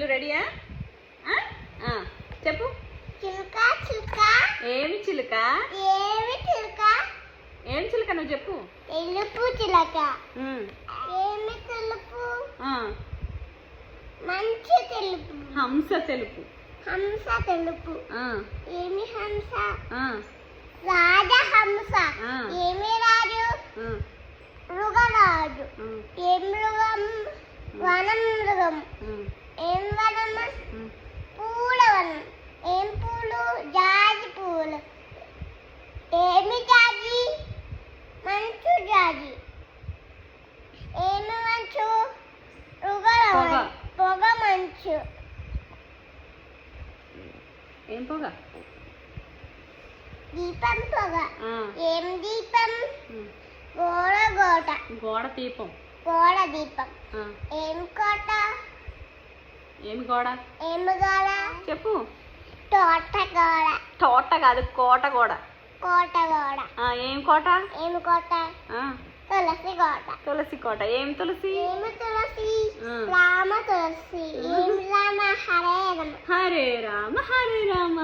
ముగ్గులు రెడీయా? చెప్పు. చిలుక చిలుక ఏమి చిలుక? ఏమి చిలుక? ఏం చిలుక నువ్వు చెప్పు. తెలుపు చిలుక. ఏమి తెలుపు? మంచి తెలుపు. హంస తెలుపు. హంస తెలుపు. ఏమి హంస? రాజహంస. ఏమి రాజు? మృగరాజు. ఏం మృగం? వనం మృగం. ఏం వనం? పూల వనం. ఏం పూలు? జాజి పూలు. ఏమి జాజి? మంచు జాజి. ఏమి మంచు? పొగ మంచు. ఏం పొగ? దీపం పొగ. ఏం దీపం? గోడ దీపం. గోడ దీపం. ఏం కోట? ఏమి గోడ? ఏమి గోడ? చెప్పు. తోట గోడ. తోట కాదు, కోట గోడ. కోట గోడ. ఏం కోట? ఏమి కోట? తులసి కోట. తులసి కోట. ఏం తులసి? ఏమి తులసి? రామ తులసి. ఏం రామ? హరే రామ. హరే రామ హరే రామ.